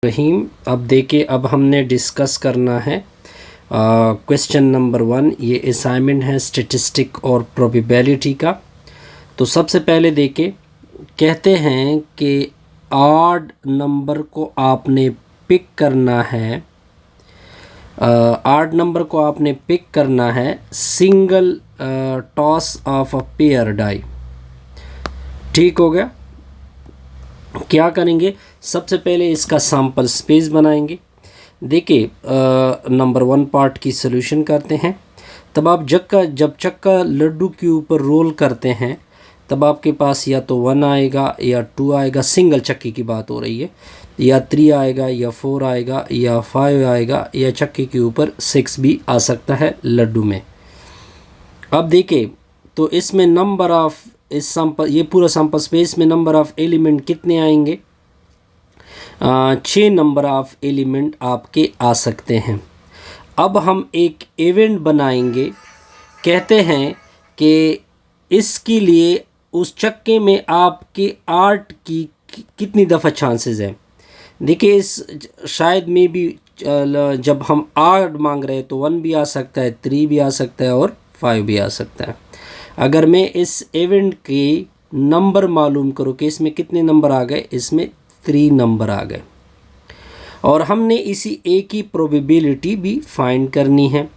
रहीम। अब देखिए, अब हमने डिस्कस करना है क्वेश्चन नंबर 1। ये असाइनमेंट है स्टैटिस्टिक और प्रोबेबिलिटी का। तो सबसे पहले देखिए, कहते हैं कि ऑड नंबर को आपने पिक करना है। ऑड नंबर को आपने पिक करना है single toss of a pair die. ठीक हो गया। क्या करेंगे, सबसे पहले इसका सैंपल स्पेस बनाएंगे। देखिए, नंबर 1 पार्ट की सॉल्यूशन करते हैं। तब आप जब चक्का लड्डू के ऊपर रोल करते हैं तब आपके पास या तो 1 आएगा या 2 आएगा, सिंगल चक्के की बात हो रही है, या 3 आएगा या 4 आएगा या 5 आएगा, या चक्के के ऊपर 6 भी आ सकता है लड्डू में। अब देखिए, तो इसमें नंबर ऑफ ये पूरा सैंपल स्पेस में नंबर ऑफ एलिमेंट कितने आएंगे? 6 नंबर ऑफ एलिमेंट आपके आ सकते हैं। अब हम एक इवेंट बनाएंगे। कहते हैं कि इसके लिए उस चक्के में आपके 8 की कितनी दफ़ा चांसेस हैं। देखिए, इस शायद में भी जब हम 8 मांग रहे हैं तो 1 भी आ सकता है, 3 भी आ सकता है और 5 भी आ सकता है। अगर मैं इस इवेंट के नंबर मालूम करूँ कि इसमें कितने नंबर आ गए, इसमें 3 नंबर आ गए, और हमने इसी एक ही प्रोबेबिलिटी भी फाइंड करनी है।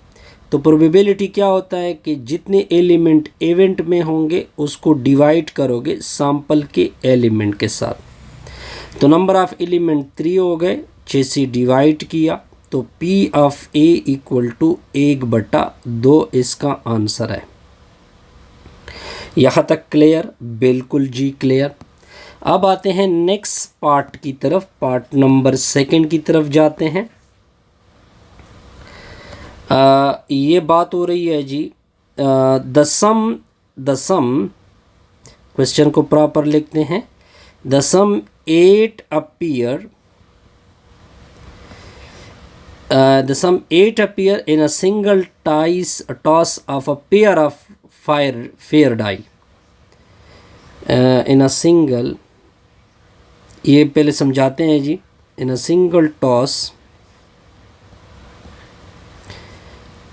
तो प्रोबेबिलिटी क्या होता है कि जितने एलिमेंट इवेंट में होंगे उसको डिवाइड करोगे सैंपल के एलिमेंट के साथ। तो नंबर ऑफ एलिमेंट 3 हो गए, 6 से डिवाइड किया तो P of A equal to 1/2 इसका आंसर है। यहाँ तक क्लियर? बिल्कुल जी क्लियर। अब आते हैं नेक्स्ट पार्ट की तरफ, पार्ट नंबर 2 की तरफ जाते हैं। ये बात हो रही है जी, द सम क्वेश्चन को प्रॉपर लिखते हैं। The sum 8 appear in a single toss of a pair of fair die in a single, ये पहले समझाते हैं जी। In a single toss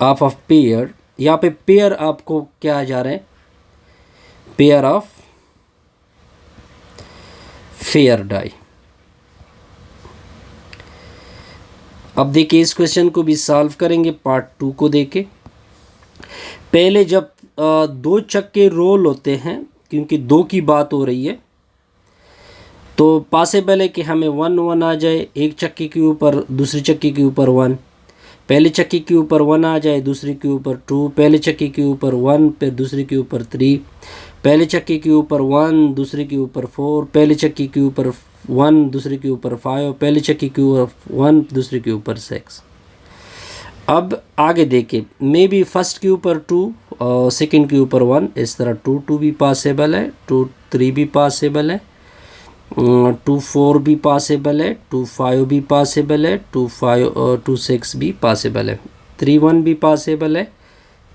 of a pair, यहाँ पे पेयर आपको क्या आ जा रहा है? Pair of fair die. अब देखिए, इस क्वेश्चन को भी सॉल्व करेंगे पार्ट 2 को देके। पहले जब 2 चक्के रोल होते हैं, क्योंकि 2 की बात हो रही है, तो पॉसिबल है कि हमें 1 आ जाए एक चक्के के ऊपर, दूसरी चक्के के ऊपर 1, पहले चक्के के ऊपर 1 आ जाए, दूसरे के ऊपर 2, पहले चक्के के ऊपर 1, फिर दूसरे के ऊपर 3, पहले चक्के के ऊपर 1, दूसरे के ऊपर 4, पहले चक्के के ऊपर 1, दूसरे के ऊपर 5, पहले चक्के के ऊपर 1, दूसरे के ऊपर 6। अब आगे देखिए, मे बी फर्स्ट के ऊपर 2 और सेकंड के ऊपर 1, इस तरह 2 भी पॉसिबल है, 2 3 भी पॉसिबल है, 2 4 भी पॉसिबल है, 2 5 भी पॉसिबल है, 2 6 भी पॉसिबल है, 3 1 भी पॉसिबल है,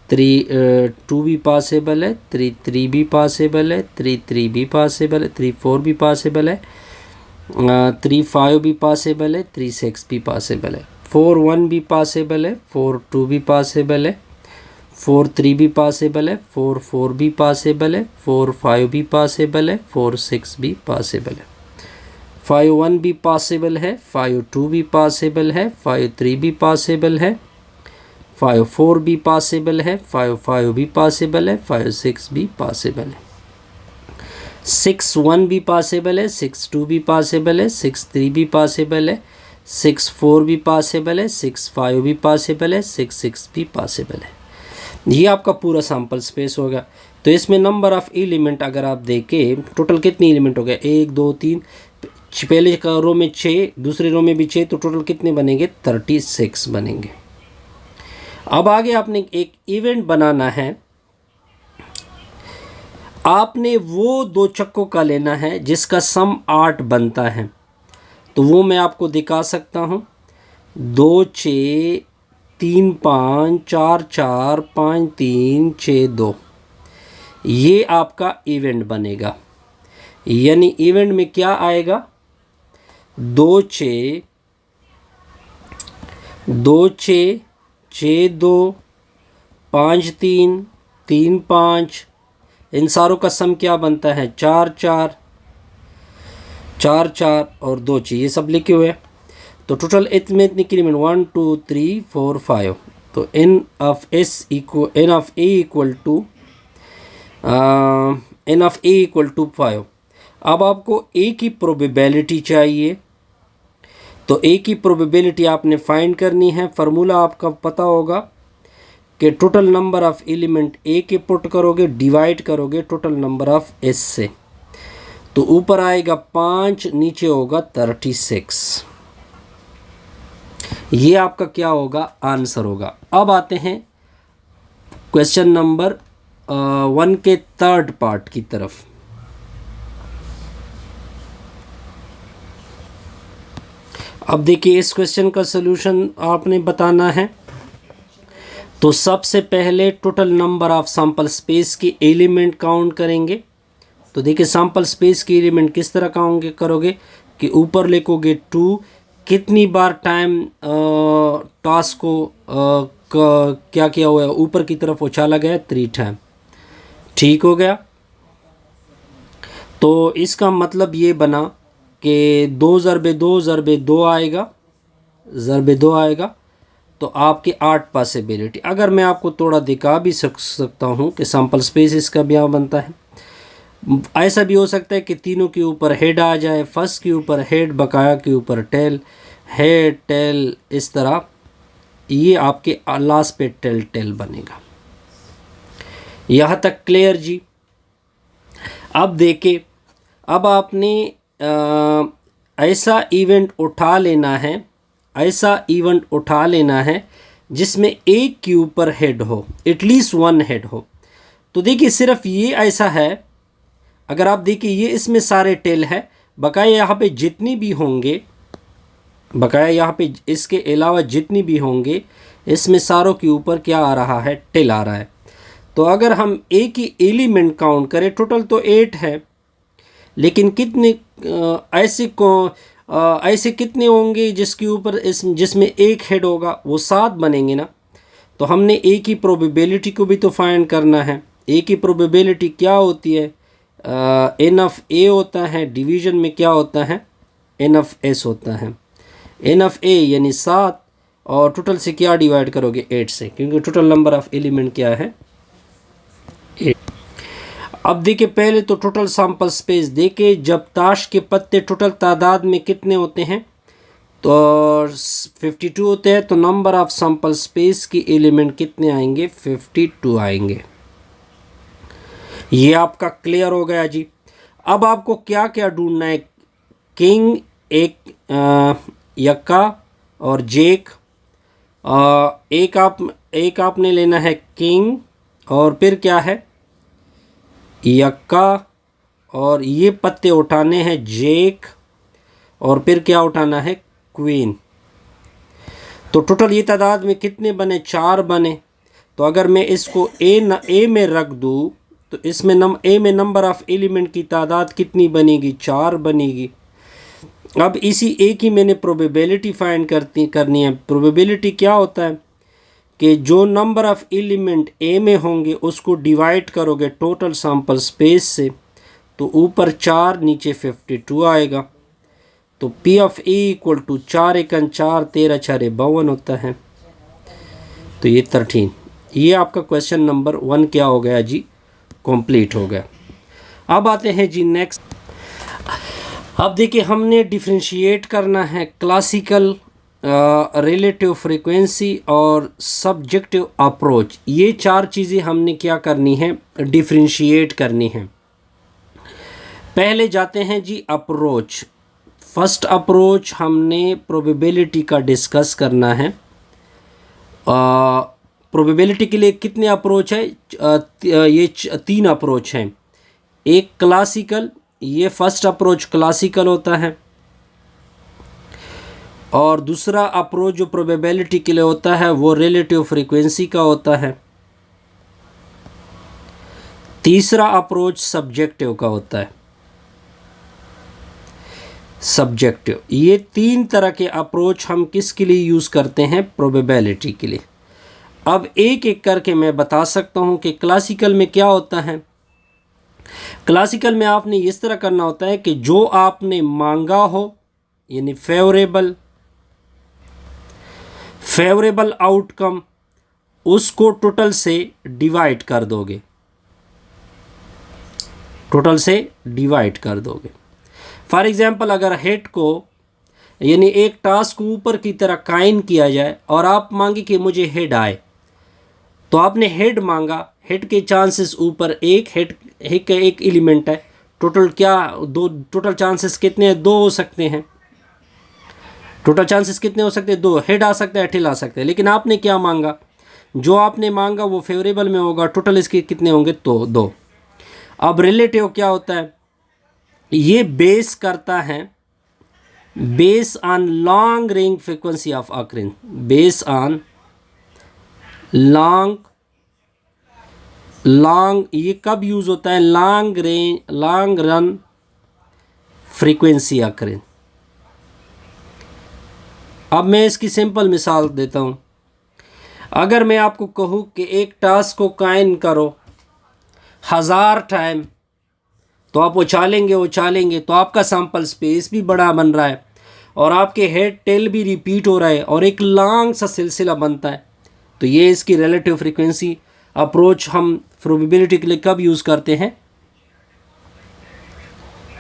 2 भी पॉसिबल है, 3 भी पॉसिबल है, 3 भी पॉसिबल है, 3 4 भी पॉसिबल है, 3 5 भी पॉसिबल है, 3 6 भी पॉसिबल है, 4 1 भी पॉसिबल है, 4 2 भी पॉसिबल है, 4 3 भी पॉसिबल है, 4 4 भी पॉसिबल है, 4 5 भी पॉसिबल है, 4 6 भी पॉसिबल है, 5 1 भी पॉसिबल है, 5 2 भी पॉसिबल है, 5 3 भी पॉसिबल है, 5 4 भी पॉसिबल है, 5 5 भी पॉसिबल है, 5 6 भी पॉसिबल है, 6 1 भी पॉसिबल है, 6 2 भी पॉसिबल है, 6 3 भी पॉसिबल है, 6 4 भी पॉसिबल है, 6 5 भी पॉसिबल है, 6 6 भी पॉसिबल है। ये आपका पूरा सैंपल स्पेस होगा। तो इसमें नंबर ऑफ एलिमेंट अगर आप देखें, टोटल कितने एलिमेंट हो गए? 1 2 3, पहले का रो में 6, दूसरे रो में भी 6, तो टोटल कितने बनेंगे? 36 बनेंगे। अब आगे आपने एक इवेंट बनाना है। आपने वो 2 चक्कों का लेना है जिसका सम 8 बनता है। तो वो मैं आपको दिखा सकता हूँ। 2 6 3 5 4 4 5 3 6 2, ये आपका इवेंट बनेगा। यानी इवेंट में क्या आएगा? 2 6 2 6 6 2 5 3 3 5, इन सारों का सम क्या बनता है 4 4 4 4 और 2 6, ये सब लिखे हुए हैं। तो टोटल इतने एलिमेंट 1 2 3 4 5। तो n of a equal to 5। अब आपको a की प्रोबेबिलिटी चाहिए, तो a की प्रोबेबिलिटी आपने फाइंड करनी है। फार्मूला आपका पता होगा कि total number of element a के पुट करोगे, डिवाइड करोगे टोटल नंबर ऑफ s से, तो ऊपर आएगा 5, नीचे होगा 36। ये आपका क्या होगा आंसर होगा। अब आते हैं क्वेश्चन नंबर 1 के थर्ड पार्ट की तरफ। अब देखिए इस क्वेश्चन का सलूशन आपने बताना है। तो सबसे पहले total number of sample space के एलिमेंट काउंट करेंगे। तो देखिए सैंपल स्पेस के एलिमेंट किस तरह काउंट करोगे कि ऊपर लिखोगे 2, कितनी बार टाइम टास्क को क्या किया हुआ है ऊपर की तरफ उछाला गया 3 टाइम। ठीक हो गया। तो इसका मतलब ये बना कि 2 ज़रबे 2 ज़रबे 2 आएगा, ज़रबे 2 आएगा। तो आपकी 8 पॉसिबिलिटी। अगर मैं आपको थोड़ा दिखा भी सकता हूँ कि सैंपल स्पेस इसका क्या बनता है। ऐसा भी हो सकता है कि तीनों के ऊपर हेड आ जाए, फर्स्ट के ऊपर हेड, बकाया के ऊपर टेल, हेड टेल, इस तरह ये आपके लास्ट पे टेल टेल बनेगा। यहाँ तक क्लियर जी। अब देखें, अब आपने ऐसा इवेंट उठा लेना है, ऐसा इवेंट उठा लेना है जिसमें एक के ऊपर हेड हो, एटलीस्ट 1 हेड हो। तो देखिए सिर्फ ये ऐसा है, अगर आप देखिए ये इसमें सारे टेल है, बकाया यहाँ पे जितनी भी होंगे, बकाया यहाँ पे इसके अलावा जितनी भी होंगे, इसमें सारों के ऊपर क्या आ रहा है टेल आ रहा है। तो अगर हम एक ही एलिमेंट काउंट करें, टोटल तो 8 है, लेकिन कितने ऐसे कितने होंगे जिसके ऊपर जिसमें एक हेड होगा, वो 7 बनेंगे ना। तो हमने ए की प्रोबेबिलिटी को भी तो फाइंड करना है। ए की प्रोबेबिलिटी क्या होती है, एन ऑफ ए होता है, डिवीजन में क्या होता है एन ऑफ एस होता है। एन ऑफ ए यानी 7, और टोटल से क्या डिवाइड करोगे 8 से, क्योंकि टोटल नंबर ऑफ एलिमेंट क्या है 8। अब देखिए पहले तो टोटल सैंपल स्पेस देखे, जब ताश के पत्ते टोटल तादाद में कितने होते हैं तो 52 होते हैं, तो नंबर ऑफ सैंपल स्पेस के एलिमेंट कितने आएंगे 52 आएंगे। ये आपका क्लियर हो गया जी। अब आपको क्या क्या ढूंढना है, किंग, एक यक्का और जेक। एक आपने लेना है किंग, और फिर क्या है यक्का, और ये पत्ते उठाने हैं जेक, और फिर क्या उठाना है क्वीन। तो टोटल ये तादाद में कितने बने 4 बने। तो अगर मैं इसको ए में रख दूँ तो इसमें ए में नंबर ऑफ एलिमेंट की तादाद कितनी बनेगी 4 बनेगी। अब इसी ए की मैंने प्रोबेबिलिटी फाइंड करनी है। प्रोबेबिलिटी क्या होता है कि जो नंबर ऑफ एलिमेंट ए में होंगे उसको डिवाइड करोगे टोटल सैंपल स्पेस से, तो ऊपर 4 नीचे 52 आएगा। तो P of A equal to 4 एकन 4, 13 4 52 होता है। तो ये 13। ये आपका क्वेश्चन नंबर 1 क्या हो गया जी, कंप्लीट हो गया। अब आते हैं जी नेक्स्ट। अब देखिए हमने डिफरेंशिएट करना है क्लासिकल, रिलेटिव फ्रीक्वेंसी और सब्जेक्टिव अप्रोच। ये 4 चीज़ें हमने क्या करनी है डिफरेंशिएट करनी है। पहले जाते हैं जी अप्रोच। फर्स्ट अप्रोच हमने प्रोबेबिलिटी का डिस्कस करना है। प्रोबेबिलिटी के लिए कितने अप्रोच है, ये 3 अप्रोच हैं। एक क्लासिकल, ये फर्स्ट अप्रोच क्लासिकल होता है, और दूसरा अप्रोच जो प्रोबेबिलिटी के लिए होता है वो रिलेटिव फ्रीक्वेंसी का होता है। तीसरा अप्रोच सब्जेक्टिव का होता है। सब्जेक्टिव। ये तीन तरह के अप्रोच हम किसके लिए यूज़ करते हैं? प्रोबेबिलिटी के लिए। अब एक एक करके मैं बता सकता हूँ कि क्लासिकल में क्या होता है। क्लासिकल में आपने इस तरह करना होता है कि जो आपने मांगा हो, यानी फेवरेबल आउटकम, उसको टोटल से डिवाइड कर दोगे, फॉर एग्जांपल अगर हेड को, यानी एक टास्क को ऊपर की तरह काइन किया जाए और आप मांगे कि मुझे हेड आए, तो आपने हेड मांगा, हेड के चांसेस ऊपर एक हेड का एक एलिमेंट है, टोटल क्या दो, टोटल चांसेस कितने हैं? दो हो सकते हैं। टोटल चांसेस कितने हो सकते हैं? दो। हेड आ सकता है, टेल आ सकता है। लेकिन आपने क्या मांगा? जो आपने मांगा वो फेवरेबल में होगा, टोटल इसके कितने होंगे? तो दो। अब रिलेटिव क्या होता है? ये बेस करता है base on long range frequency of occurrence, base on long, ये कब यूज होता है? Long run frequency occurrence. अब मैं इसकी सिंपल मिसाल देता हूं। अगर मैं आपको कहूं कि एक टास्क को काइन करो 1000 टाइम, तो आप उछालेंगे तो आपका सैंपल स्पेस भी बड़ा बन रहा है और आपके हेड टेल भी रिपीट हो रहा है और एक लॉन्ग सा सिलसिला बनता है। तो ये इसकी रिलेटिव फ्रीक्वेंसी अप्रोच हम प्रोबेबिलिटी के लिए कब यूज़ करते हैं?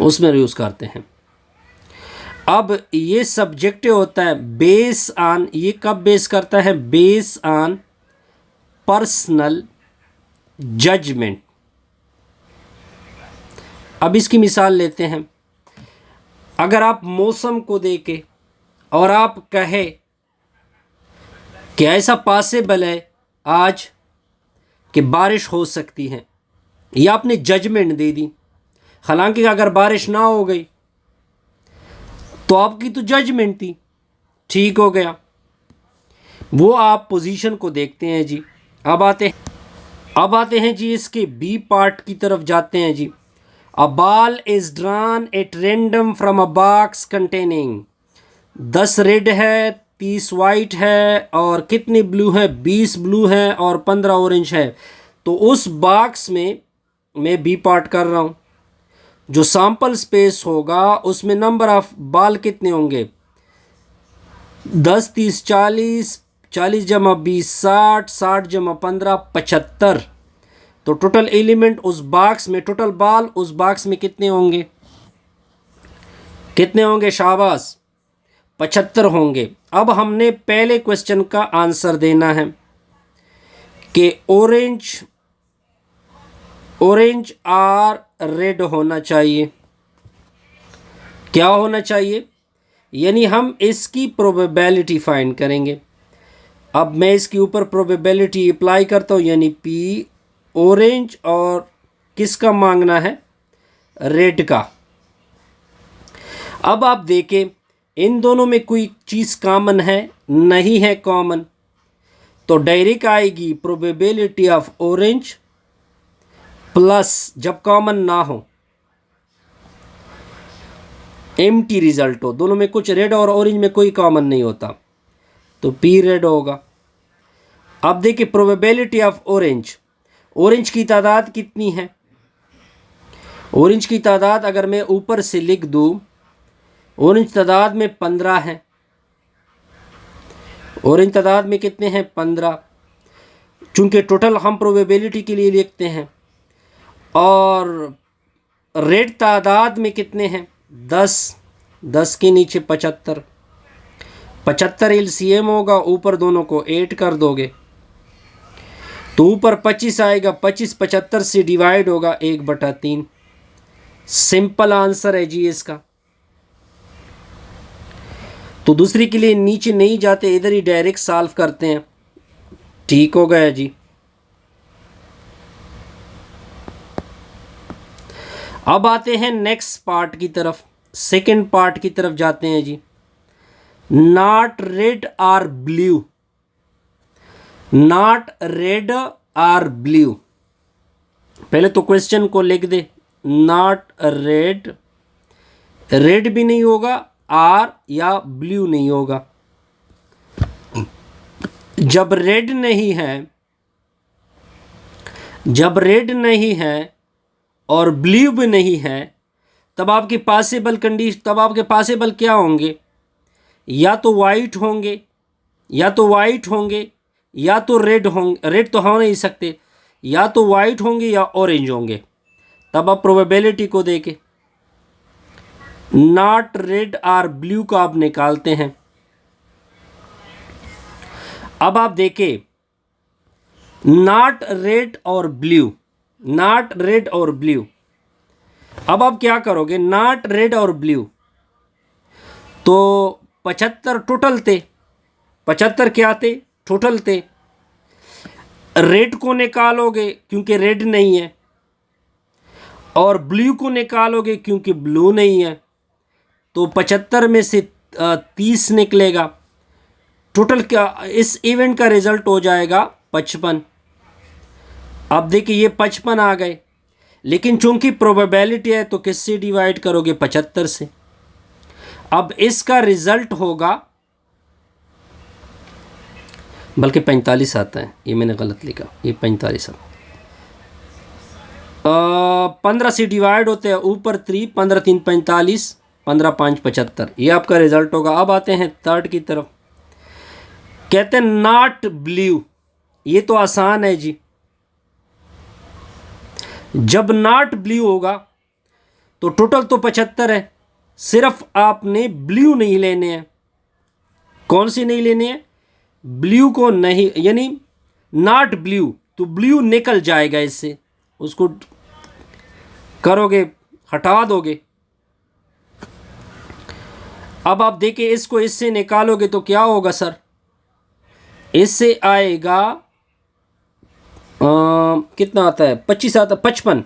उसमें यूज़ करते हैं। अब ये सब्जेक्टिव होता है बेस ऑन, ये कब बेस करता है? Base on personal judgement. अब इसकी मिसाल लेते हैं। अगर आप मौसम को देखें और आप कहे कि ऐसा पॉसिबल है आज कि बारिश हो सकती है, ये आपने जजमेंट दे दी। हालांकि अगर बारिश ना हो गई तो आपकी तो जजमेंट थी, ठीक हो गया। वो आप पोजीशन को देखते हैं जी। अब आते हैं जी इसके बी पार्ट की तरफ जाते हैं जी। A ball is drawn at random from a box containing 10 red है, 30 वाइट है और कितनी ब्लू है? 20 ब्लू है और 15 ऑरेंज है। तो उस बॉक्स में मैं बी पार्ट कर रहा हूँ। जो सैंपल स्पेस होगा उसमें नंबर ऑफ बॉल कितने होंगे? 10, 30, 40, 40 जमा 20 60, 60 जमा 15 75। तो टोटल एलिमेंट उस बॉक्स में, टोटल बॉल उस बॉक्स में कितने होंगे? शाबाश, 75 होंगे। अब हमने पहले क्वेश्चन का आंसर देना है कि ऑरेंज और रेड होना चाहिए। क्या होना चाहिए? यानी हम इसकी प्रोबेबिलिटी फाइंड करेंगे। अब मैं इसके ऊपर प्रोबेबिलिटी अप्लाई करता हूँ, यानी पी ऑरेंज और किसका मांगना है? रेड का। अब आप देखें इन दोनों में कोई चीज़ कॉमन है? नहीं है कॉमन। तो डायरेक्ट आएगी प्रोबेबिलिटी ऑफ ऑरेंज प्लस, जब कॉमन ना हो, एम्प्टी रिजल्ट हो, दोनों में कुछ, रेड और ऑरेंज में कोई कॉमन नहीं होता, तो पी रेड होगा। अब देखिए प्रोबेबिलिटी ऑफ ऑरेंज की तादाद कितनी है? ऑरेंज की तादाद अगर मैं ऊपर से लिख दूं, ऑरेंज तादाद में 15 है। ऑरेंज तादाद में कितने हैं? 15। चूंकि टोटल हम प्रोबेबिलिटी के लिए लिखते हैं। और रेड तादाद में कितने हैं? 10 के नीचे 75 एलसीएम होगा, ऊपर दोनों को 8 कर दोगे तो ऊपर 25 आएगा। 25 75 से डिवाइड होगा 1/3। सिंपल आंसर है जी इसका। तो दूसरी के लिए नीचे नहीं जाते, इधर ही डायरेक्ट सॉल्व करते हैं। ठीक हो गया जी। अब आते हैं नेक्स्ट पार्ट की तरफ, सेकंड पार्ट की तरफ जाते हैं जी। नॉट रेड और ब्लू, नॉट रेड और ब्लू। पहले तो क्वेश्चन को लिख दे, नॉट रेड, रेड भी नहीं होगा, आर या ब्लू नहीं होगा। जब रेड नहीं है और ब्लू भी नहीं है, तब आपके पासेबल क्या होंगे? या तो वाइट होंगे, या तो रेड होंगे। रेड तो हो नहीं सकते, या तो वाइट होंगे या ऑरेंज होंगे। तब आप प्रोबेबिलिटी को देखें, नॉट रेड और ब्लू का आप निकालते हैं। अब आप देखें, नॉट रेड और ब्लू। अब आप क्या करोगे? नॉट रेड और ब्लू, तो 75 टोटल थे। 75 क्या थे? टोटल थे। रेड को निकालोगे क्योंकि रेड नहीं है, और ब्लू को निकालोगे क्योंकि ब्लू नहीं है, तो 75 में से 30 निकलेगा। टोटल क्या इस इवेंट का रिजल्ट हो जाएगा? 55। अब देखिए ये 55 आ गए, लेकिन चूंकि प्रोबेबिलिटी है तो किससे डिवाइड करोगे? 75 से। अब इसका रिजल्ट होगा, बल्कि 45 आता है, ये मैंने गलत लिखा, ये 45 है। 15 से डिवाइड होते हैं ऊपर 3, 15 3 45, 15 5 75, ये आपका रिजल्ट होगा। अब आते हैं थर्ड की तरफ। कहते हैं नॉट ब्लू, ये तो आसान है जी। जब नॉट ब्लू होगा तो टोटल तो 75 है, सिर्फ आपने ब्लू नहीं लेने हैं। कौन सी नहीं लेने हैं? ब्लू को नहीं, यानी नॉट ब्लू, तो ब्लू निकल जाएगा इससे, उसको करोगे, हटा दोगे। अब आप देखिए, इसको इससे निकालोगे तो क्या होगा सर? इससे आएगा कितना आता है? 25 आता है, 55।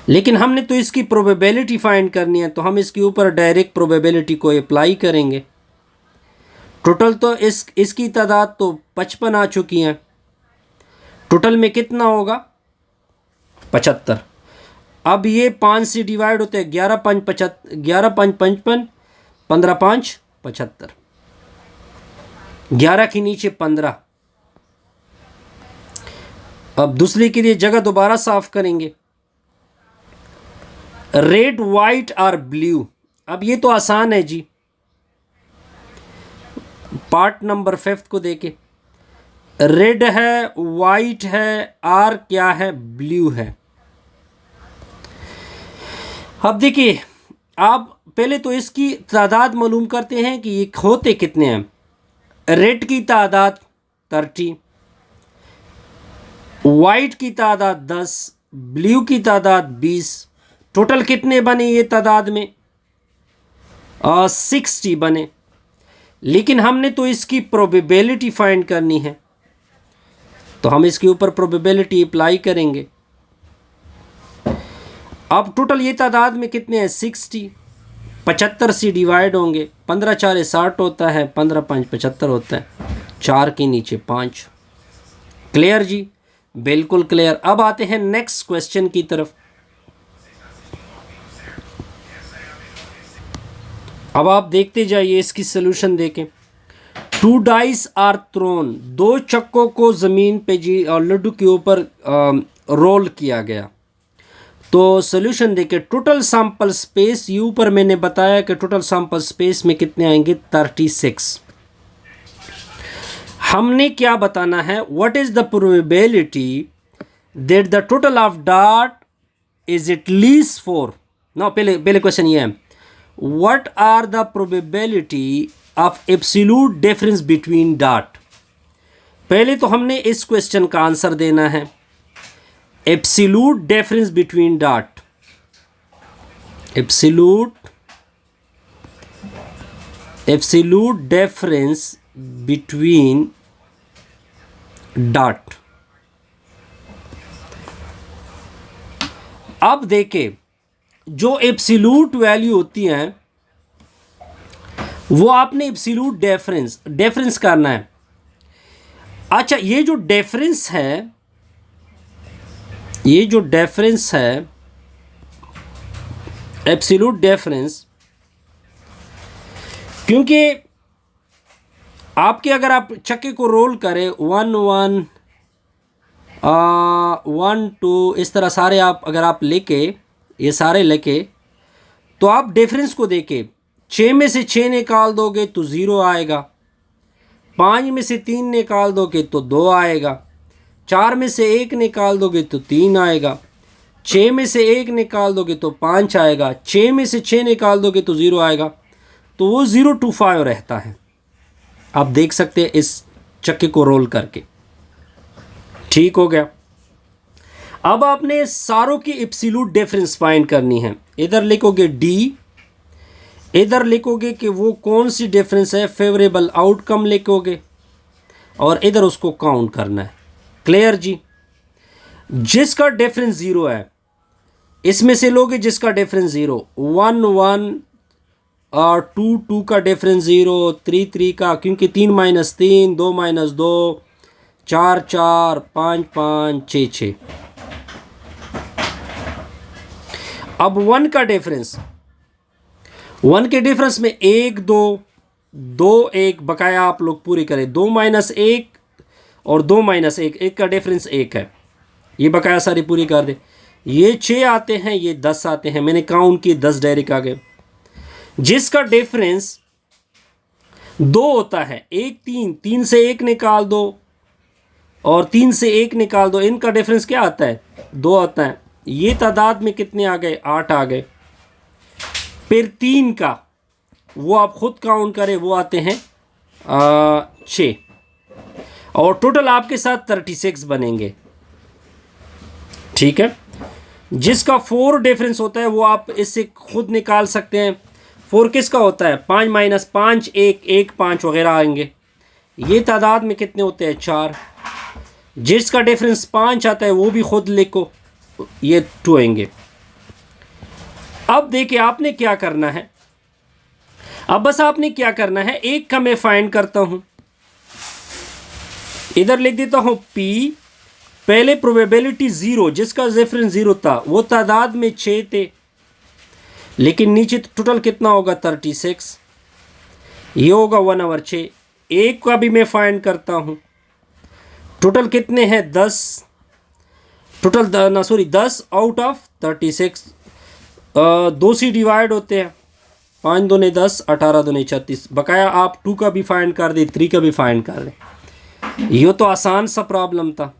लेकिन हमने तो इसकी प्रोबेबिलिटी फाइंड करनी है, तो हम इसके ऊपर डायरेक्ट प्रोबेबिलिटी को अप्लाई करेंगे। टोटल तो इसकी तादाद तो 55 आ चुकी है, टोटल में कितना होगा? 75। अब ये 5 से डिवाइड होते हैं, 11 5 55, 11 5 55, 15 5 75, 11 के नीचे 15। अब दूसरे के लिए जगह दोबारा साफ करेंगे। रेड, वाइट और ब्लू, अब ये तो आसान है जी। पार्ट नंबर 5 को देखें। रेड है, वाइट है, और क्या है? ब्लू है। अब देखिए, आप पहले तो इसकी तादाद मालूम करते हैं कि ये होते कितने हैं। रेड की तादाद 30, वाइट की तादाद 10, ब्लू की तादाद 20। टोटल कितने बने ये तादाद में? 60 बने। लेकिन हमने तो इसकी प्रोबेबिलिटी फाइंड करनी है, तो हम इसके ऊपर प्रोबेबिलिटी अप्लाई करेंगे। अब टोटल ये तादाद में कितने हैं? 60। 75 से डिवाइड होंगे, 15 4 60 होता है, 15 5 75 होता है, 4 के नीचे 5। क्लियर जी? बिल्कुल क्लियर। अब आते हैं नेक्स्ट क्वेश्चन की तरफ। अब आप देखते जाइए, इसकी सोल्यूशन देखें। 2 डाइस आर थ्रोन, 2 चक्कों को ज़मीन पे जी और लड्डू के ऊपर रोल किया गया। तो सोल्यूशन देखें। टोटल सैंपल स्पेस, ये ऊपर मैंने बताया कि टोटल सैंपल स्पेस में कितने आएंगे? 36। हमने क्या बताना है? What is the probability that the total of dot is at least 4। ना, पहले क्वेश्चन ये है, what are the probability of absolute difference between dot. पहले तो हमने इस क्वेश्चन का आंसर देना है। Absolute difference between dot, absolute difference between dot. अब देखें, जो एब्सोल्यूट वैल्यू होती हैं वो आपने एब्सोल्यूट डिफरेंस करना है। अच्छा, ये जो डिफरेंस है एब्सोल्यूट डिफरेंस, क्योंकि आपके अगर आप चक्के को रोल करें 1 1 1 2 इस तरह सारे आप अगर आप लेके ये सारे लेके, तो आप डिफरेंस को देके 6 में से 6 निकाल दोगे तो 0 आएगा, 5 में से 3 निकाल दोगे तो 2 आएगा, 4 में से 1 निकाल दोगे तो 3 आएगा, 6 में से 1 निकाल दोगे तो 5 आएगा, 6 में से 6 निकाल दोगे तो 0 आएगा। तो वो 0 to 5 रहता है। आप देख सकते हैं इस चक्के को रोल करके। ठीक हो गया। अब आपने सारों की एब्सोल्यूट डिफरेंस फाइंड करनी है। इधर लिखोगे डी, इधर लिखोगे कि वो कौन सी डिफरेंस है, फेवरेबल आउटकम लिखोगे और इधर उसको काउंट करना है। क्लियर जी। जिसका डिफरेंस 0 है इसमें से लोगे जिसका डिफरेंस 0, 1 1 और 2 2 का डिफरेंस 0, 3 3 का, क्योंकि 3 - 3 2 - 2 4 4 5 5 6 6। अब 1 का डिफरेंस, 1 के डिफरेंस में 1 2 2 1 बकाया आप लोग पूरी करें, 2 - 1 और 2 - 1, 1 का डिफरेंस 1 है, ये बकाया सारी पूरी कर दे। ये 6 आते हैं, ये 10 आते हैं, मैंने काउंट किए 10 डायरेक्ट आ गए। जिसका डिफरेंस 2 होता है, 1 3, 3 से 1 निकाल दो और 3 से 1 निकाल दो, इनका डिफरेंस क्या आता है, 2 आता है। ये तादाद में कितने आ गए, 8 आ गए। फिर 3 का वो आप खुद काउंट करें, वो आते हैं 6 और टोटल आपके साथ 36 बनेंगे। ठीक है। जिसका 4 डिफरेंस होता है वो आप इससे खुद निकाल सकते हैं। 4 किसका होता है, 5 - 5 1 1 5 वगैरह आएंगे। ये तादाद में कितने होते हैं, 4। जिसका डिफरेंस 5 आता है वो भी खुद लिखो, ये 2 आएंगे। अब देखिए आपने क्या करना है, अब बस आपने क्या करना है, एक का मैं फाइंड करता हूं, इधर लिख देता हूं P। पहले प्रोबेबिलिटी 0, जिसका डिफरेंस 0 था वो तादाद में 6 थे, लेकिन नीचे टोटल कितना होगा, 36। ये होगा 1/6। एक का भी मैं फाइंड करता हूं, टोटल कितने हैं, 10। Total 10 out of 36। 2 से डिवाइड होते हैं, 5 दूने 10, 18 दूने 36। बकाया आप 2 का भी फाइंड कर दे, 3 का भी फाइंड कर दे। ये तो आसान सा प्रॉब्लम था।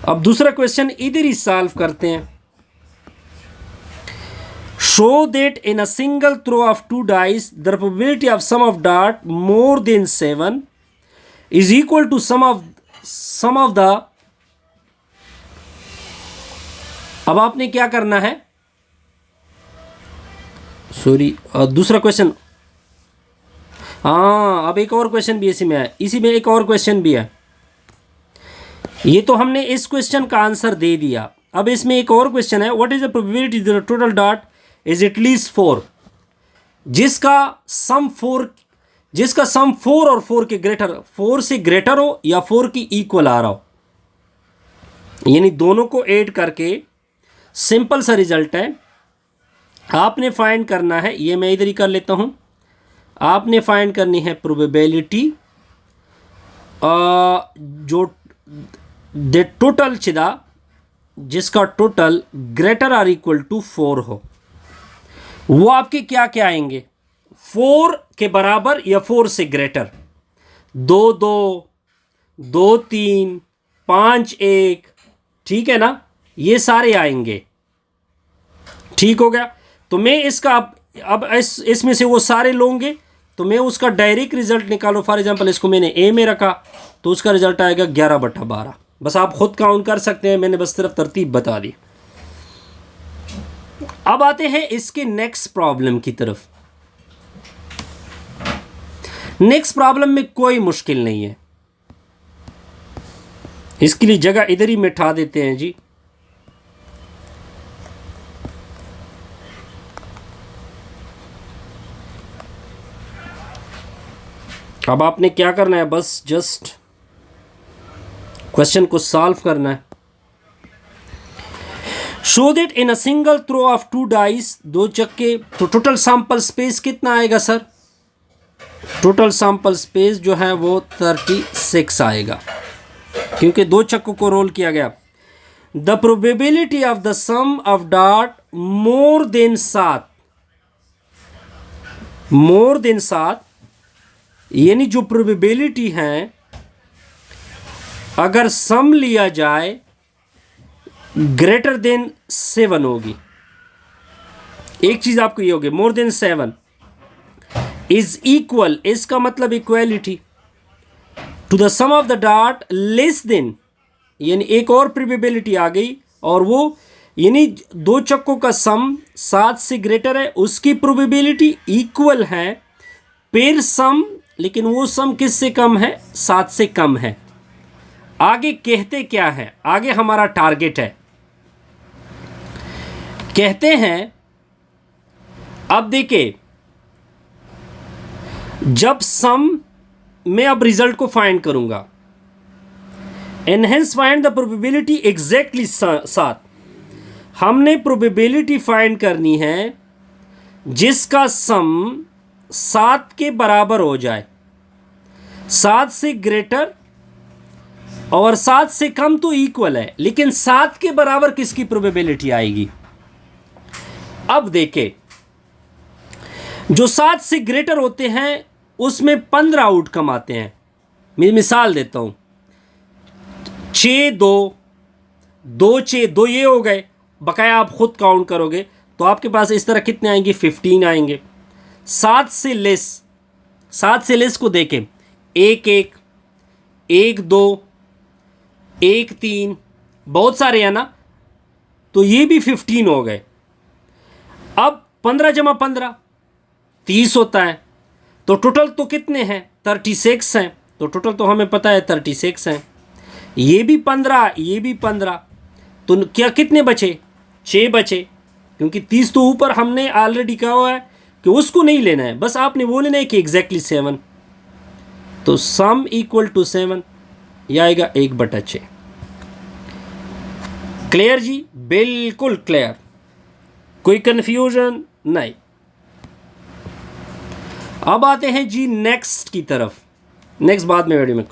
अब दूसरा क्वेश्चन इधर ही सॉल्व करते हैं। Show that in a single throw of 2 dice the probability of sum of dot more than 7 is equal to sum of the. अब आपने क्या करना है, सॉरी दूसरा क्वेश्चन, हाँ अब एक और क्वेश्चन भी इसी में है, इसी में एक और क्वेश्चन भी है। ये तो हमने इस क्वेश्चन का आंसर दे दिया। अब इसमें एक और क्वेश्चन है, what is the probability the total dot is at least 4, जिसका सम 4 और 4 के ग्रेटर, 4 से ग्रेटर हो या 4 की इक्वल आ रहा हो, यानी दोनों को ऐड करके सिंपल सा रिजल्ट है। आपने फाइंड करना है, ये मैं इधर ही कर लेता हूं, आपने फाइंड करनी है प्रोबेबिलिटी जो द टोटल चिदा, जिसका total greater or equal to 4 हो। वो आपके क्या क्या आएंगे, 4 के बराबर या 4 से ग्रेटर, 2 2 2 3 5 1, ठीक है ना, ये सारे आएंगे। ठीक हो गया। तो मैं इसका अब इसमें से वो सारे लोगे तो मैं उसका डायरेक्ट रिजल्ट निकालो। फॉर एग्जांपल इसको मैंने ए में रखा तो उसका रिजल्ट आएगा 11/12। बस आप खुद काउंट कर सकते हैं, मैंने बस सिर्फ तरतीब बता दी। अब आते हैं इसके नेक्स्ट प्रॉब्लम की तरफ। नेक्स्ट प्रॉब्लम में कोई मुश्किल नहीं है, इसके लिए जगह इधर ही मिटा देते हैं जी। अब आपने क्या करना है, बस जस्ट क्वेश्चन को सॉल्व करना है। Show that in a single throw of 2 dice, 2 चक्के, तो टोटल सैंपल स्पेस कितना आएगा सर? टोटल सैंपल स्पेस जो है वो 36 आएगा, क्योंकि 2 चक्कों को रोल किया गया। The probability of the sum of dart more than 7, more than 7 यानी जो प्रोबेबिलिटी है अगर सम लिया जाए ग्रेटर देन 7 होगी। एक चीज आपको ये होगी, मोर देन 7 इज इक्वल, इसका मतलब equality, to the sum of the dart less than, यानी एक और प्रोबेबिलिटी आ गई, और वो यानी 2 चक्कों का सम 7 से ग्रेटर है, उसकी प्रोबेबिलिटी इक्वल है पेर सम, लेकिन वो सम किससे कम है? 7 से कम है। आगे कहते क्या है? आगे हमारा टारगेट है, कहते हैं, अब देखिए जब सम मैं अब रिजल्ट को फाइंड करूंगा, enhance find the probability exactly 7, हमने प्रोबेबिलिटी फाइंड करनी है जिसका सम 7 के बराबर हो जाए, 7 से ग्रेटर और 7 से कम तो इक्वल है, लेकिन 7 के बराबर किसकी प्रोबेबिलिटी आएगी? अब देखें, जो 7 से ग्रेटर होते हैं उसमें 15 आउटकम आते हैं। मैं मिसाल देता हूं, 6 2 2 6 2 ये हो गए, बकाया आप खुद काउंट करोगे तो आपके पास इस तरह कितने आएंगे? 15 आएंगे। 7 से लेस, 7 से लेस को देखें, 1 1 1 2 1 3, बहुत सारे हैं ना, तो ये भी 15 हो गए। अब 15 जमा 15 30 होता है, तो टोटल तो कितने हैं? 36 हैं, तो टोटल तो हमें पता है 36 हैं। ये भी 15, ये भी 15, तो क्या कितने बचे? 6 बचे, क्योंकि 30 तो ऊपर हमने ऑलरेडी कहा हुआ है कि उसको नहीं लेना है, बस आपने वो लेना है कि एग्जैक्टली 7, तो सम इक्वल टू 7, यह आएगा 1/6। क्लियर जी? बिल्कुल क्लियर, कोई कंफ्यूजन नहीं। अब आते हैं जी नेक्स्ट की तरफ, नेक्स्ट बाद में वीडियो में